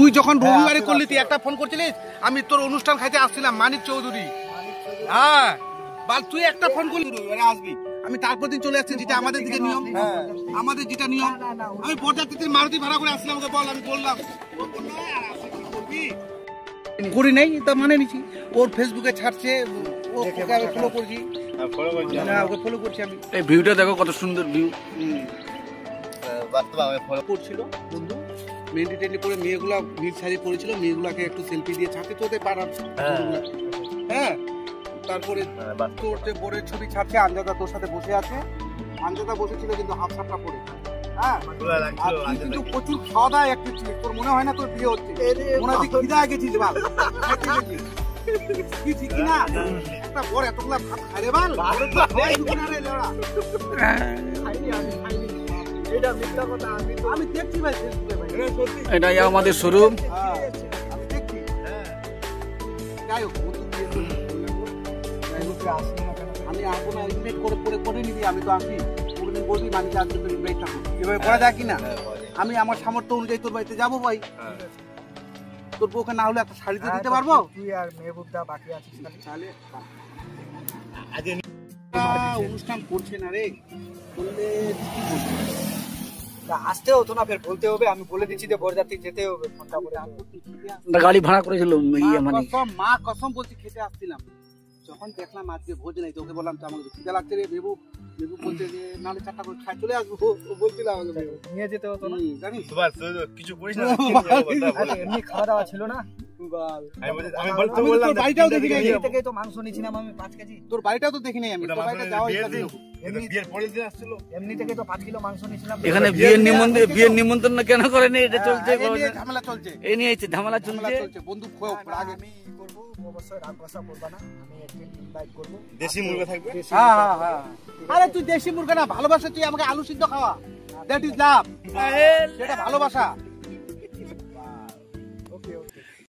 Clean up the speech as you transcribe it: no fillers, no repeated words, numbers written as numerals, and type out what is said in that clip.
তুই যখন রবিবারে করলি তুই একটা ফোন করছিলিস, আমি তোর অনুষ্ঠান খাইতে আসছিলাম মানিক চৌধুরী। হ্যাঁ বাল তুই একটা ফোন করলি আসবি, আমি তারপর দিন চলে আসছি, যেটা আমাদের দিকে নিয়ম, আমাদের যেটা নিয়ম। আমি বরযাত্রীদের মারুতি ভাড়া করে আসলাম, ওকে বল, আমি বললাম করি নাই, তা মানে নিছি। ওর ফেসবুকে ছাড়ছে, ওকে ফলো করছি, ওকে ফলো করছি আমি। এই ভিউটা দেখো কত সুন্দর ভিউ। বাস্তবে আমি ফলো করছিল বন্ধু, মেহেন্দি টেন্ডি করে মেয়েগুলা নীল শাড়ি পরেছিল, মেয়েগুলাকে একটু সেলফি দিয়ে ছাড়তে তোদের পাড়ার। হ্যাঁ তারপরে তোর যে বোরের ছবি ছাড়ছে, আঞ্জাদা তোর সাথে বসে আছে, আঞ্জাদা বসেছিল কিন্তু হাফ শার্টটা পরে। হ্যাঁ কিন্তু প্রচুর খাওয়া দাওয়া একটু ছিল, তোর মনে হয় না তোর বিয়ে হচ্ছে, মনে হয় খিদা গেছিস বাল, ঠিক না? একটা বড় এতগুলা ভাত খাইরে বাল, আমি দেখছি ভাই ফেসবুকে ভাই, এটাই আমাদের শোরুম। আমি দেখছি। যাই হোক আমি আসবো না, ইনভাইট করে নিবি, আমি তো আসি, কোনদিন বলবি মানিক আসবে তো ইনভাইট থাকবো, এভাবে করা যায় কিনা? আমি আমার সামর্থ্য অনুযায়ী তোর বাড়িতে যাবো ভাই, তোর বউকে না হলে একটা শাড়ি তো দিতে পারবো। তুই আর মেহবুবদা বাকি আছিস তাহলে অনুষ্ঠান করছে না রে, বললে আসতে হতো না, ফের বলতে হবে, আমি বলে দিচ্ছি যে বরযাত্রী যেতে হবে, ফোনটা করে গাড়ি ভাড়া করেছিল মা কসম বলছি, খেতে আসছিলাম, যখন দেখলাম আজকে ভোজ নাই, তোকে বললাম তো আমাকে খিদে লাগছে রে বেবু, বেবু বলছে যে নাহলে 4টা করে খাই চলে আসবো, বলছিলাম নিয়ে যেতে হতো না, জানিস কিছু করিস না, এমনি খাওয়া দাওয়া ছিল না। বাড়িটাও দেখি নাই, থেকে তো মাংস নিয়েছিলাম আমি 5 কেজি, তোর বাড়িটাও তো দেখি নাই আমি, তোর বাড়িটা যাওয়া ইচ্ছা ছিল, এমনি থেকে তো 5 কিলো মাংস নিয়েছিলাম। এখানে বিয়ের নিমন্ত্রণ কেন করেনি? এটা চলছে, ঝামেলা চলছে, এই নিয়ে ঝামেলা চলছে। বন্ধু আমি করবো, অবশ্যই রাগ ভাষা করবা না, আমি একদিন ইনভাইট করবো, দেশি মুরগা থাকবে। হ্যাঁ আরে তুই দেশি মুরগা না, ভালোবাসা, তুই আমাকে আলু সিদ্ধ খাওয়া, দ্যাট ইজ লাভ, সেটা ভালোবাসা।